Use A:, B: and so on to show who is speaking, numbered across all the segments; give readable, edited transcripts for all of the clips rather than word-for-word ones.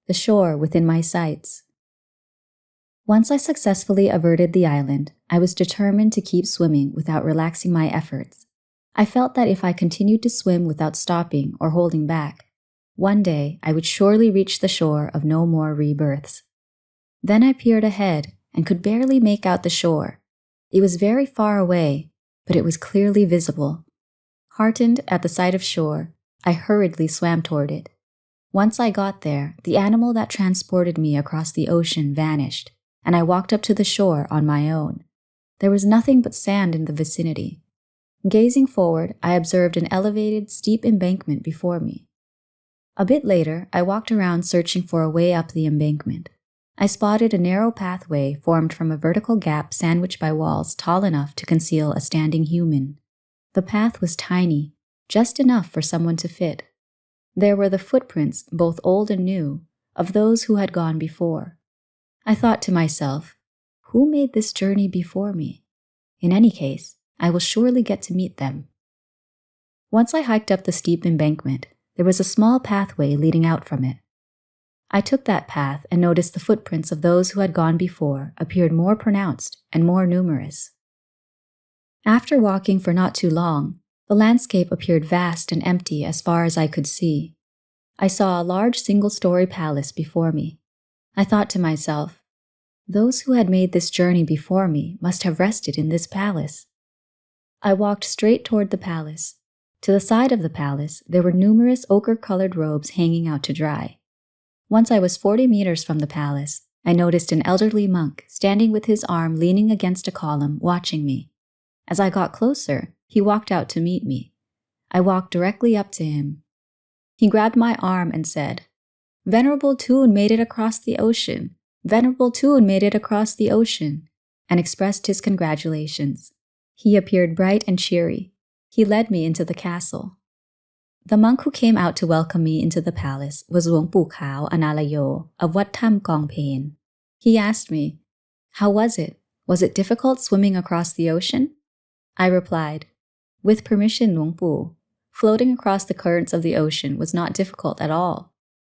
A: the shore within my sights. Once I successfully averted the island, I was determined to keep swimming without relaxing my efforts. I felt that if I continued to swim without stopping or holding back, one day I would surely reach the shore of no more rebirths. Then I peered ahead and could barely make out the shore. It was very far away, but it was clearly visible. Heartened at the sight of shore, I hurriedly swam toward it. Once I got there, the animal that transported me across the ocean vanished, and I walked up to the shore on my own. There was nothing but sand in the vicinity. Gazing forward, I observed an elevated, steep embankment before me. A bit later, I walked around searching for a way up the embankment. I spotted a narrow pathway formed from a vertical gap sandwiched by walls tall enough to conceal a standing human. The path was tiny, just enough for someone to fit. There were the footprints, both old and new, of those who had gone before. I thought to myself, who made this journey before me? In any case, I will surely get to meet them. Once I hiked up the steep embankment, there was a small pathway leading out from it. I took that path and noticed the footprints of those who had gone before appeared more pronounced and more numerous. After walking for not too long, the landscape appeared vast and empty as far as I could see. I saw a large single-story palace before me. I thought to myself, those who had made this journey before me must have rested in this palace. I walked straight toward the palace. To the side of the palace, there were numerous ochre-colored robes hanging out to dry. Once I was 40 meters from the palace, I noticed an elderly monk standing with his arm leaning against a column, watching me. As I got closer, he walked out to meet me. I walked directly up to him. He grabbed my arm and said, "Venerable Thoon made it across the ocean. Venerable Thoon made it across the ocean," and expressed his congratulations. He appeared bright and cheery. He led me into the castle. The monk who came out to welcome me into the palace was Luang Por Thoon of Wat Tham Kong Pain. He asked me, "How was it? Was it difficult swimming across the ocean?" I replied, "With permission, Luang Por, floating across the currents of the ocean was not difficult at all."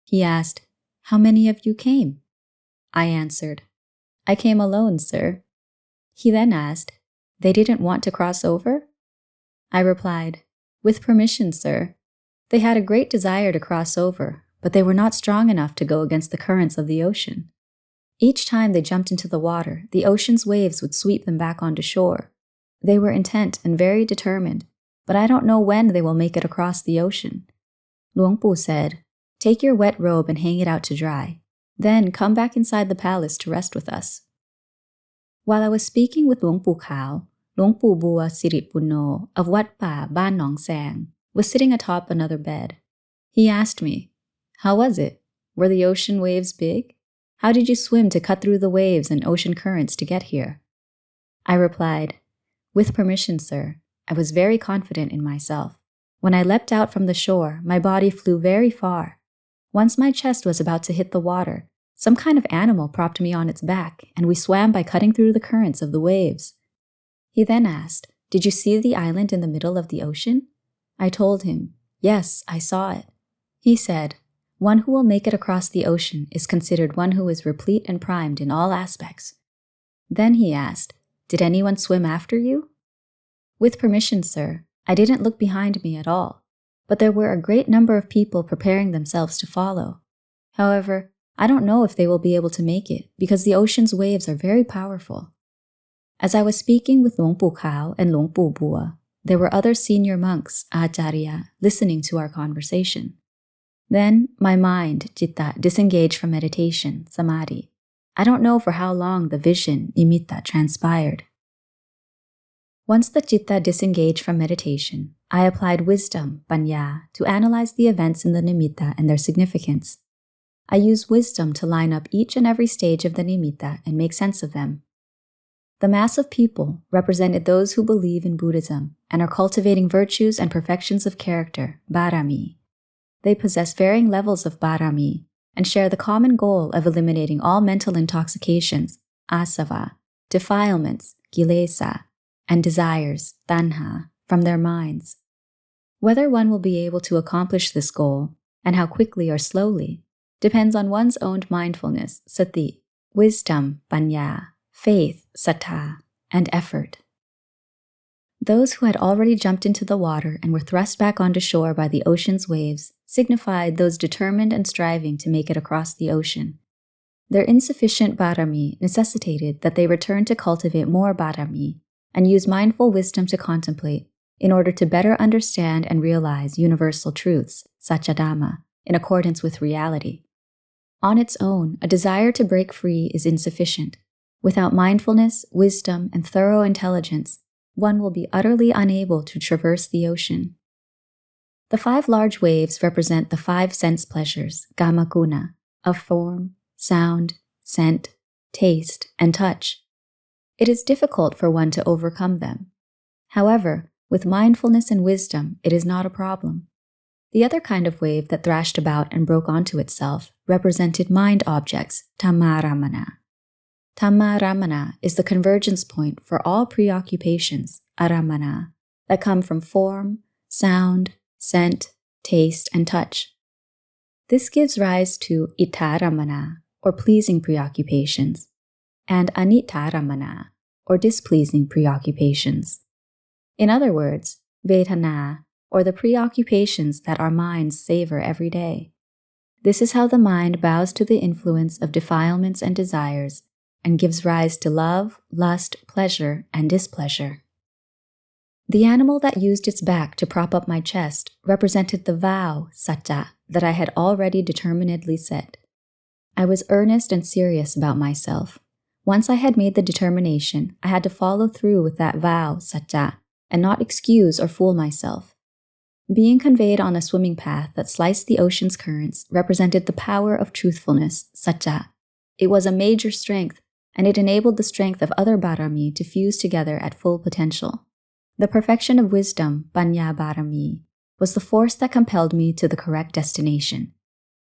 A: He asked, "How many of you came?" I answered, "I came alone, sir." He then asked, "They didn't want to cross over?" I replied, "With permission, sir. They had a great desire to cross over, but they were not strong enough to go against the currents of the ocean. Each time they jumped into the water, the ocean's waves would sweep them back onto shore. They were intent and very determined, but I don't know when they will make it across the ocean." Luang Por said, "Take your wet robe and hang it out to dry. Then come back inside the palace to rest with us." While I was speaking with Luang Por Khao, Luang Por Bua Siripunno of Wat Pa Ban Nong Sang was sitting atop another bed. He asked me, "How was it? Were the ocean waves big? How did you swim to cut through the waves and ocean currents to get here?" I replied, "With permission, sir. I was very confident in myself. When I leapt out from the shore, my body flew very far. Once my chest was about to hit the water, some kind of animal propped me on its back, and we swam by cutting through the currents of the waves." He then asked, "Did you see the island in the middle of the ocean?" I told him, "Yes, I saw it." He said, "One who will make it across the ocean is considered one who is replete and primed in all aspects." Then he asked, "Did anyone swim after you?" "With permission, sir. I didn't look behind me at all, but there were a great number of people preparing themselves to follow. However, I don't know if they will be able to make it because the ocean's waves are very powerful." As I was speaking with Luang Por Khao and Luang Por Bua, there were other senior monks, Ācariya, listening to our conversation. Then my mind, citta, disengaged from meditation, samadhi. I don't know for how long the vision, nimitta, transpired. Once the citta disengaged from meditation, I applied wisdom, paññā, to analyze the events in the nimitta and their significance. I used wisdom to line up each and every stage of the nimitta and make sense of them. The mass of people represented those who believe in Buddhism and are cultivating virtues and perfections of character, bārami. They possess varying levels of bārami and share the common goal of eliminating all mental intoxications, asava, defilements, kilesa, and desires, tanha, from their minds. Whether one will be able to accomplish this goal, and how quickly or slowly, depends on one's own mindfulness, sati, wisdom, paññā, faith, sattha, and effort. Those who had already jumped into the water and were thrust back onto shore by the ocean's waves signified those determined and striving to make it across the ocean. Their insufficient bārami necessitated that they return to cultivate more bārami and use mindful wisdom to contemplate in order to better understand and realize universal truths, Satya Dhamma, in accordance with reality. On its own, a desire to break free is insufficient. Without mindfulness, wisdom, and thorough intelligence, one will be utterly unable to traverse the ocean. The 5 large waves represent the 5 sense pleasures, kama guna, of form, sound, scent, taste, and touch. It is difficult for one to overcome them. However, with mindfulness and wisdom, it is not a problem. The other kind of wave that thrashed about and broke onto itself represented mind objects, Dhammaramana. Dhammaramana is the convergence point for all preoccupations, aramana, that come from form, sound, scent, taste, and touch. This gives rise to ittaramana, or pleasing preoccupations, and anittaramana, or displeasing preoccupations. In other words, vedana, or the preoccupations that our minds savor every day. This is how the mind bows to the influence of defilements and desires and gives rise to love, lust, pleasure, and displeasure. The animal that used its back to prop up my chest represented the vow, satta, that I had already determinedly set. I was earnest and serious about myself. Once I had made the determination, I had to follow through with that vow, satta, and not excuse or fool myself. Being conveyed on a swimming path that sliced the ocean's currents represented the power of truthfulness, satta. It was a major strength, and it enabled the strength of other bārami to fuse together at full potential. The perfection of wisdom, paññā bārami, was the force that compelled me to the correct destination.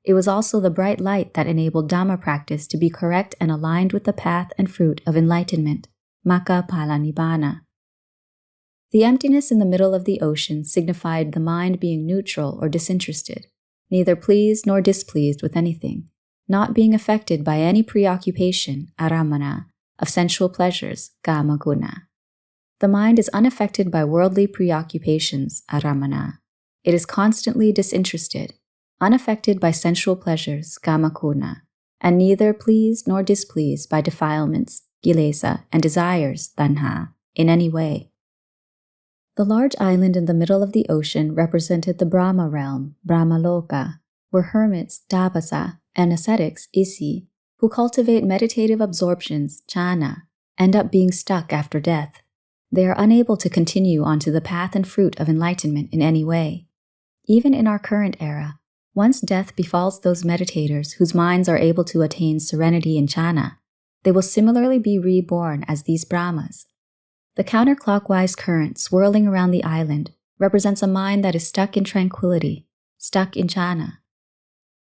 A: It was also the bright light that enabled Dhamma practice to be correct and aligned with the path and fruit of enlightenment, magga phala nibbāna. The emptiness in the middle of the ocean signified the mind being neutral or disinterested, neither pleased nor displeased with anything, not being affected by any preoccupation, aramana, of sensual pleasures, kama guna. The mind is unaffected by worldly preoccupations, aramana. It is constantly disinterested, unaffected by sensual pleasures, kama guna, and neither pleased nor displeased by defilements, kilesa, and desires, tanha, in any way. The large island in the middle of the ocean represented the Brahma realm, Brahmaloka, where hermits, tapasa, and ascetics, isi, who cultivate meditative absorptions, jhana, end up being stuck after death. They are unable to continue onto the path and fruit of enlightenment in any way. Even in our current era, once death befalls those meditators whose minds are able to attain serenity in jhana, they will similarly be reborn as these Brahmas. The counterclockwise current swirling around the island represents a mind that is stuck in tranquility, stuck in jhana.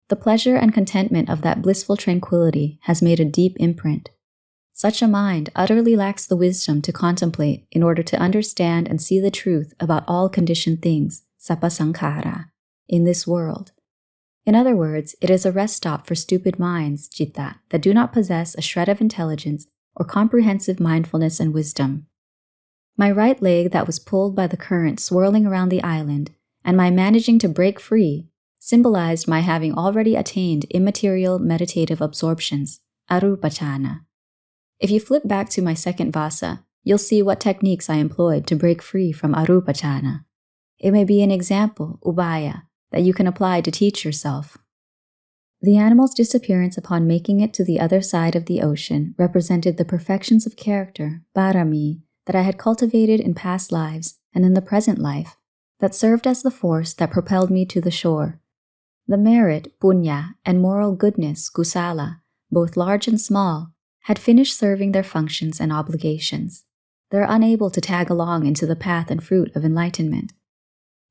A: The pleasure and contentment of that blissful tranquility has made a deep imprint. Such a mind utterly lacks the wisdom to contemplate in order to understand and see the truth about all conditioned things, sappa sankhara, in this world. In other words, it is a rest stop for stupid minds, citta, that do not possess a shred of intelligence or comprehensive mindfulness and wisdom. My right leg that was pulled by the current swirling around the island, and my managing to break free, symbolized my having already attained immaterial meditative absorptions, arupacana. If you flip back to my second vasa, you'll see what techniques I employed to break free from arupacana. It may be an example, ubaya, that you can apply to teach yourself. The animal's disappearance upon making it to the other side of the ocean represented the perfections of character, bārami, that I had cultivated in past lives and in the present life, that served as the force that propelled me to the shore. The merit, punya, and moral goodness, kusala, both large and small, had finished serving their functions and obligations. They're unable to tag along into the path and fruit of enlightenment.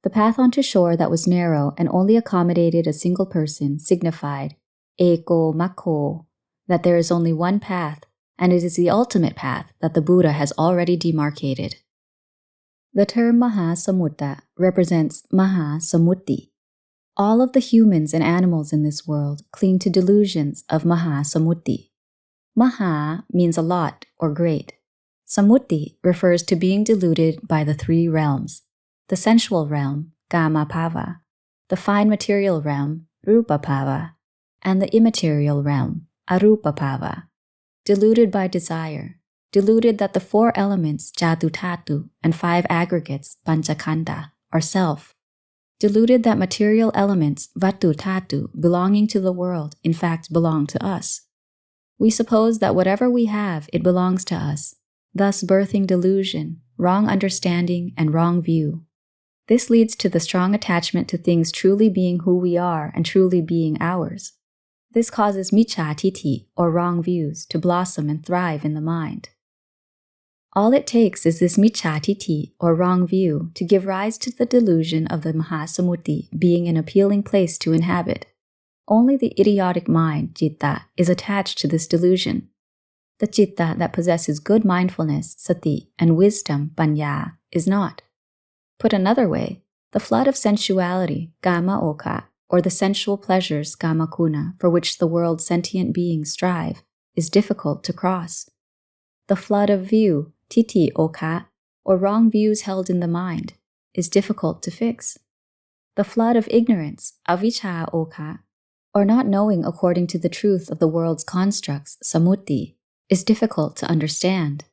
A: The path onto shore that was narrow and only accommodated a single person signified, eko makko, that there is only one path, and it is the ultimate path that the Buddha has already demarcated. The term Mahasamutta represents Maha Samutti. All of the humans and animals in this world cling to delusions of Maha Samutti. Maha means a lot or great. Samutti refers to being deluded by the three realms: the sensual realm, Kama Bhava, the fine material realm, Rupa Bhava, and the immaterial realm, Arupa Bhava. Deluded by desire, deluded that the four elements, Jatu Tatu, and five aggregates, Panchakanda, are self. Deluded that material elements, Vatu Tatu, belonging to the world, in fact belong to us. We suppose that whatever we have, it belongs to us, thus birthing delusion, wrong understanding, and wrong view. This leads to the strong attachment to things truly being who we are and truly being ours. This causes miccha titi, or wrong views, to blossom and thrive in the mind. All it takes is this miccha titi, or wrong view, to give rise to the delusion of the Mahasamutti being an appealing place to inhabit. Only the idiotic mind, citta, is attached to this delusion. The citta that possesses good mindfulness, sati, and wisdom, paññā, is not. Put another way, the flood of sensuality, kama oka, or the sensual pleasures, kama kuna, for which the world's sentient beings strive, is difficult to cross. The flood of view, titi oka, or wrong views held in the mind, is difficult to fix. The flood of ignorance, avijja oka, or not knowing according to the truth of the world's constructs, samutti, is difficult to understand.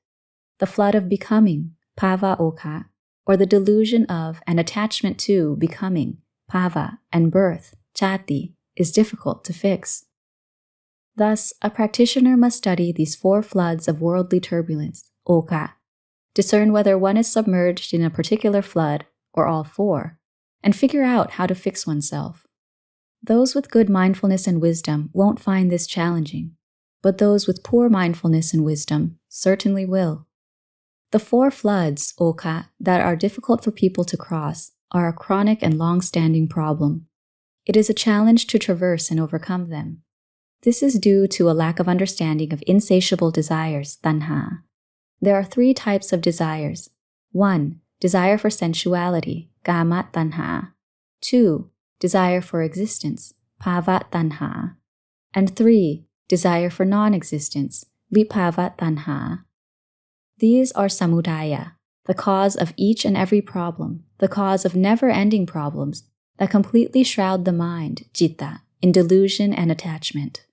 A: The flood of becoming, bhava oka, or the delusion of and attachment to becoming, bhava, and birth, chati, is difficult to fix. Thus, a practitioner must study these four floods of worldly turbulence, oka, discern whether one is submerged in a particular flood or all four, and figure out how to fix oneself. Those with good mindfulness and wisdom won't find this challenging, but those with poor mindfulness and wisdom certainly will. The four floods, oka, that are difficult for people to cross are a chronic and long-standing problem. It is a challenge to traverse and overcome them. This is due to a lack of understanding of insatiable desires, tanha. There are three types of desires. 1. Desire for sensuality, kama tanha. 2. Desire for existence, bhava tanha. And 3. Desire for non-existence, vibhava tanha. These are samudaya, the cause of each and every problem, the cause of never-ending problems that completely shroud the mind, citta, in delusion and attachment.